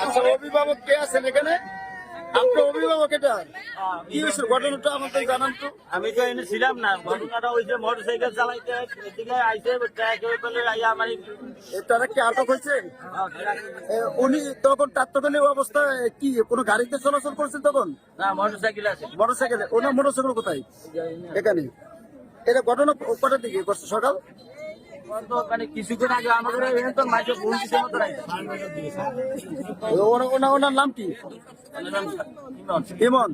আচ্ছা, অভিভাবক কে আছেন এখানে? আপনার অভিভাবক এটা কি হয়েছে ঘটনাটা আমাদের জানান তো। আমি তো এনে ছিলাম না, ঘটনাটা হয়েছে মোটরসাইকেল চালাইতে এদিকে আইসে আমার তারা কি আটক হয়েছে? উনি তখন তাৎক্ষণিক অবস্থায় কি কোনো গাড়িতে চলাচল করছেন তখন? না, মোটরসাইকেল আছে। মোটরসাইকেলে? ওনার মোটরসাইকেল কোথায়? এখানে। এটা ঘটনা কটার দিকে করছে? সকাল মানে কিছুক্ষণ আগে আমাদের তো মাইকে ফোন দিতে মতো ওনার নাম কি? ইমন।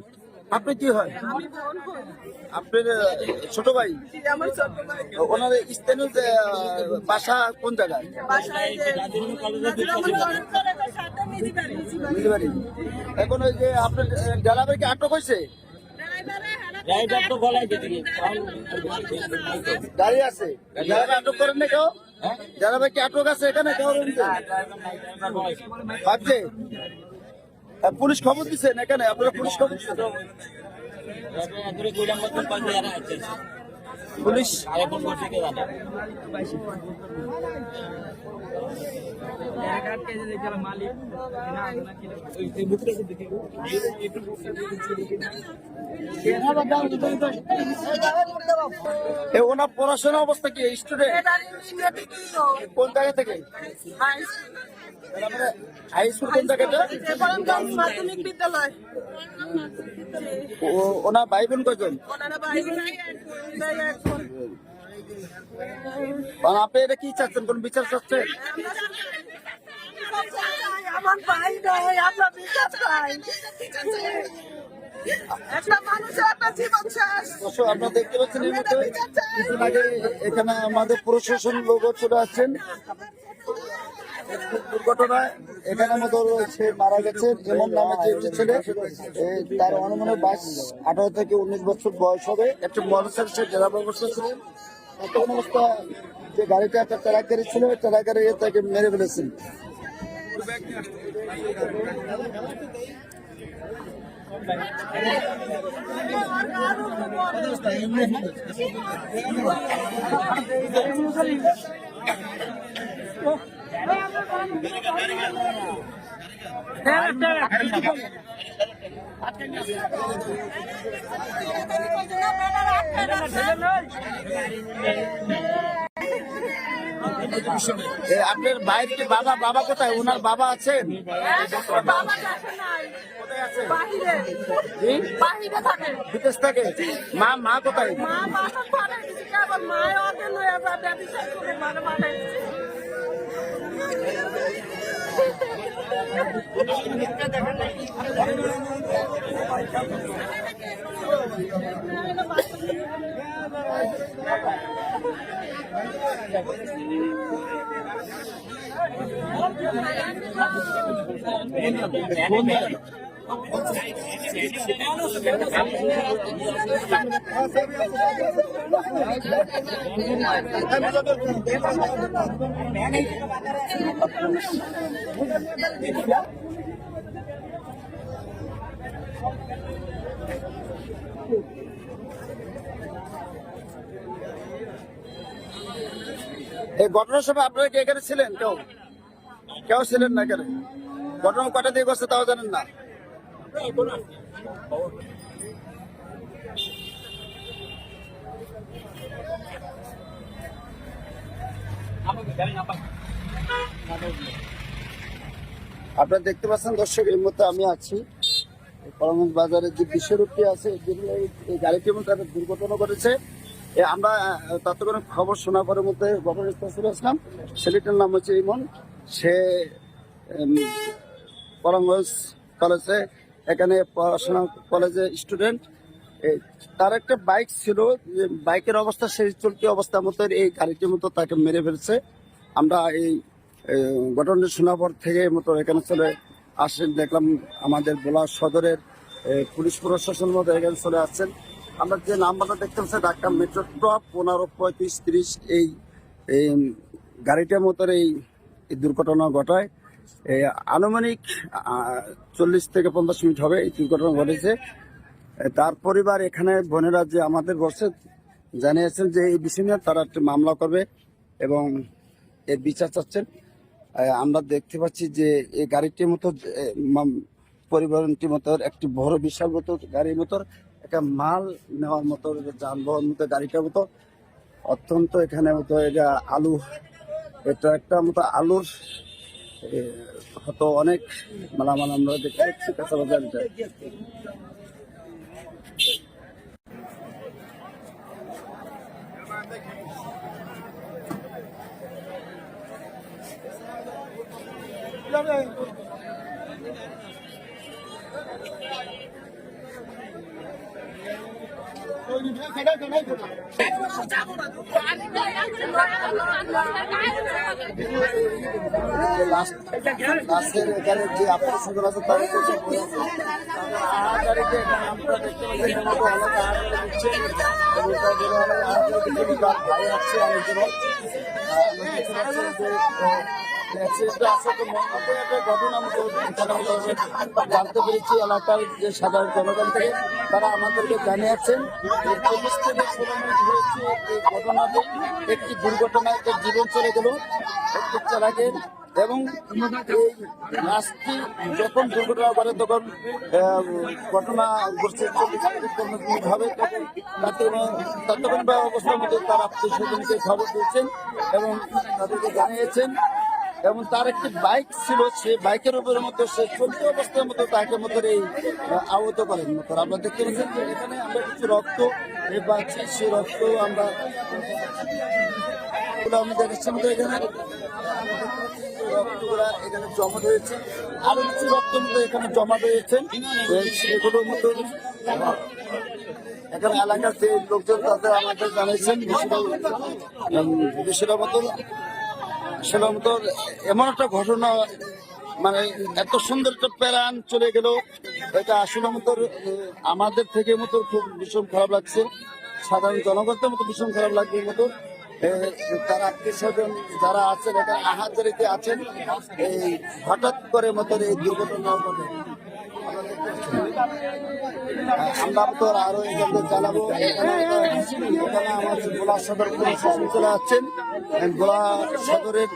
আপনি কি হয়? আপনার ছোট ভাই? ওনার স্থানীয় বাসা কোন জায়গায়? এখন ওই যে আপনার ড্রাইভার কি আটক হয়েছে? গাড়ি আছে, ড্রাইভার আটক করেন না কেউ? ড্রাইভার কি আটক আছে এখানে কেউ? ভাবছে পুলিশ খবর দিচ্ছেন এখানে? আপনারা পুলিশ খবর দিচ্ছেন? পুলিশ ওনার পড়াশোনা অবস্থা কি? স্টুডেন্ট কোন জায়গা থেকে? হাই স্কুল কোন জায়গাটা? মাধ্যমিক বিদ্যালয়। ওনার ভাই বোন কয়জন? আপনি এটা কি চাচ্ছেন? কোন বিচার চাচ্ছেন? আমার ভাই নয়, আমরা বিচার চাই। একটা মানুষের একটা জীবন শেষ। আপনারা দেখতে পাচ্ছেন এই মতো কিছুদিন আগে এখানে আমাদের প্রশাসন লোক চলে আসছেন। দুর্ঘটনায় এখানে আমাদের সে মারা গেছে এমন নামে যে ছেলে, তার অনুমানে 18 থেকে 19 বছর বয়স হবে। একটা মোটরসাইকেল সে ড্রাইভার অবস্থা ছিলেন। তখন অবস্থা যে গাড়িটা একটা ট্রাক গাড়ি ছিল, ট্রাক গাড়ি তাকে মেরে ফেলেছেন। আপনার বাইরে বাবা কোথায়? ওনার বাবা আছেন? বিদেশ থাকে। মা কোথায়? এই ঘটনার সময় আপনারা কি এখানে ছিলেন? কেউ ছিলেন না এখানে? ঘটনা কটা দিয়ে করছে তাও জানেন না? আপনারা দেখতে পাচ্ছেন দর্শক, এই মুহূর্তে আমি আছি করিমগঞ্জ বাজারের যে বিশ্বরূপটি আছে, যেগুলো এই গাড়িটির মধ্যে একটা দুর্ঘটনা ঘটেছে। আমরা ততক্ষণ খবর শোনার পরের মধ্যে ঘটনাস্থলে চলে আসলাম। ছেলেটার নাম হচ্ছে ইমন। সে করিমগঞ্জ কলেজে এখানে পড়াশোনা কলেজে স্টুডেন্ট। তার একটা বাইক ছিল, বাইকের অবস্থা সেই চলতি অবস্থার মতো এই গাড়িটির মতো তাকে মেরে ফেলছে। আমরা এই ঘটনাটি শোনার পর থেকে মতো এখানে চলে আসেন, দেখলাম আমাদের ভোলা সদরের পুলিশ প্রশাসন মতো এখানে চলে আসছেন। আমরা যে নাম্বারটা দেখতে পাচ্ছি ঢাকা মেট্রো 153530, এই গাড়িটার মতো এই দুর্ঘটনা ঘটায়। আনুমানিক 40 থেকে 50 মিনিট হবে এই দুর্ঘটনা ঘটেছে। তার পরিবার এখানে বোনেরা যে আমাদের বসে জানিয়েছেন যে এই বিষয় নিয়ে তারা একটা মামলা করবে এবং এর বিচার চাচ্ছেন। আমরা দেখতে পাচ্ছি যে এই গাড়িটির মতো পরিবহনটির মতো একটি বড় বিশাল মতো গাড়ির মতো একটা মাল নেওয়ার মতো যানবাহন মতো গাড়িটার মতো অত্যন্ত এখানে মতো এটা আলু, এটা একটা মতো আলুর হয়তো অনেক মালামাল আমরা দেখতে পাচ্ছি কাঁচা বাজার। লাস্টের এখানে যে আপনার সুন্দর আছে তার ভাই আছে ঘটনা জানতে পেরেছি এলাকার যে সাধারণ জনগণ থেকে, তারা আমাদেরকে জানিয়েছেন যে 40 থেকে 16 মিনিট হয়েছে এই ঘটনাতে একটি দুর্ঘটনায় একটা জীবন চলে গেল একটি চালকের। এবং এই লাশটি যখন দুর্ঘটনা করে তখন ঘটনা ঘটছে হবে ততক্ষণ অবস্থার মধ্যে তার আত্মীয় স্বজনকে খবর দিয়েছেন এবং তাদেরকে জানিয়েছেন। এবং তার একটি বাইক ছিল, সেই বাইকের উপরের মধ্যে সে চলতি অবস্থার মতো তাকে মতো এই আহত করেন মতো। আমরা দেখতে পাচ্ছেন যে এখানে আমরা কিছু রক্ত পাচ্ছি, সেই রক্ত আমরা দেখাচ্ছি মতো এখানে রক্তগুলা এখানে জমা রয়েছে, আরো কিছু রক্ত মতো এখানে জমা রয়েছে। সেগুলোর মতো এখানে এলাকার যে লোকজন তাদের আমাদের জানিয়েছেন বিষয়টা মতো এমন একটা ঘটনা, মানে এত সুন্দর একটা প্যারান চলে গেল, এটা আসলে মতো আমাদের থেকে মতো খুব ভীষণ খারাপ লাগছে, সাধারণ জনগণের মতো ভীষণ খারাপ লাগবে মতো। তার আত্মীয় স্বজন যারা আছেন এখানে আহাজারিতে আছেন, এই হঠাৎ করে মতো এই দুর্ঘটনা ঘটে। আমরা তো আরো এখানে জানাবো। এখানে আমাদের গোলা সদর প্রশাসন চলে যাচ্ছেন, গোলা সদরের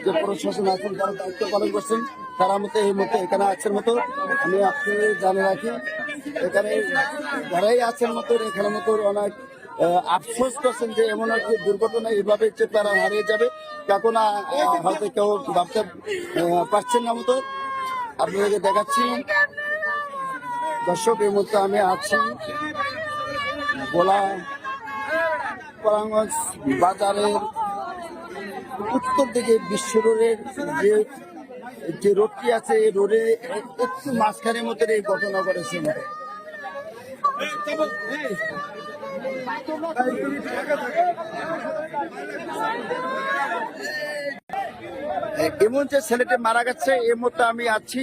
যে প্রশাসন আছেন তারা দায়িত্ব পালন করছেন, তারা মতো এই মতো এখানে আছেন মতো। আমি আপনাদের জানিয়ে রাখি এখানে যারাই আছেন মতো এখানে মতো অনেক আফসোস করছেন যে এমন একটি দুর্ঘটনা এইভাবে তারা হারিয়ে যাবে, কাকু না হয়তো কেউ ভাবতে পারছেন না মতো। আপনাদেরকে দেখাচ্ছি দর্শক, এই মুহূর্তে আমি আছি গোলাপরাগঞ্জ বাজারের উত্তর দিকে বিশ্ব রোডের যে রোডটি আছে, এই রোডে একটু মাঝখানের মধ্যে এই ঘটনা ঘটেছে। এমন যে ছেলেটি মারা গেছে এই মুহূর্তে আমি আছি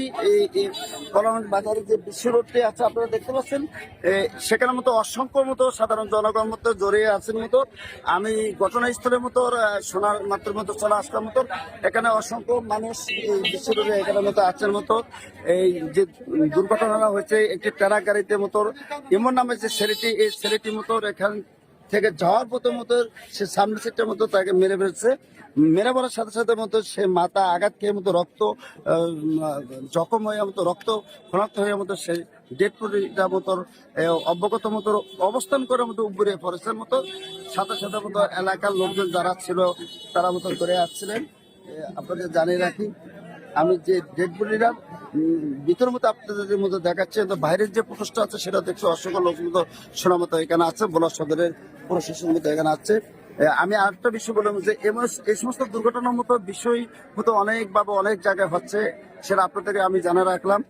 গোলাপগঞ্জ বাজারে যে বিশ্ব রোডটি আছে আপনারা দেখতে পাচ্ছেন, সেখানে মতো অসংখ্য মতো সাধারণ জনগণ মতো জড়িয়ে আছেন মতো। আমি ঘটনাস্থলের মতো শোনার মাত্র মতো চলে আসলাম মতো, এখানে অসংখ্য মানুষ এই বিশ্ব রোডে এখানে মতো আছেন মতো। এই যে দুর্ঘটনা হয়েছে একটি ট্রাক গাড়িতে মতো এমন নামে যে ছেলেটি, এই ছেলেটি মতো এখান থেকে যাওয়ার পথে মতো সে সামনে সিটটার মতো তাকে মেরে ফেলছে। মেরে পড়ার সাথে সাথে মতো সে মাথা আঘাত খেয়ে মতো রক্ত জখম হয়ে মতো রক্ত শনাক্ত হয়ে মতো সে ডেড বডিটা মতো অবগত মতো অবস্থান করে মতো উপরে পড়েছেন মতো। সাথে সাথে মতো এলাকার লোকজন যারা ছিল তারা মতো ধরে আসছিলেন। আপনাদের জানিয়ে রাখি আমি যে ডেড বডিটা ভিতরের মতো আপনাদের মধ্যে দেখাচ্ছে, তো বাইরের যে প্রকোষ্ঠ আছে সেটা দেখছি অসংখ্য লোক মতো শোনা মতো এখানে আছে, বোলা সদরের প্রশাসন মতো এখানে আছে। আমি আরেকটা বিষয় বললাম যে এই সমস্ত দুর্ঘটনার মতো বিষয় মতো অনেকভাবে অনেক জায়গায় হচ্ছে, সেটা আপনাদেরকে আমি জানা রাখলাম।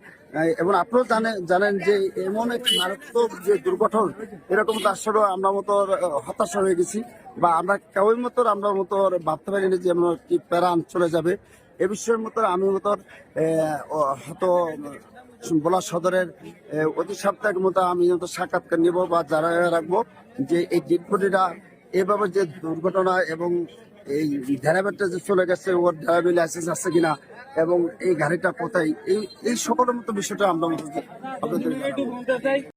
এবং আপনারাও জানেন যে এমন এক মারাত্মক যে দুর্ঘটনা এরকম তার সাথে আমরা মতো হতাশা হয়ে গেছি, বা আমরা কেউই মতো আমরা মতো ভাবতে পারিনি যে আমরা কি প্যারান চলে যাবে। এ বিষয়ের মতো আমি মতো হয়তো বোলা সদরের অতি সাপ্তাহিক মতো আমি সাক্ষাৎকার নিব বা জানা রাখবো যে এই ডেড বডিটা এভাবে যে দুর্ঘটনা এবং এই ড্রাইভারটা যে চলে গেছে ওর ড্রাইভিং লাইসেন্স আছে কিনা এবং এই গাড়িটা কোথায়, এই সকলের মতো বিষয়টা আমরা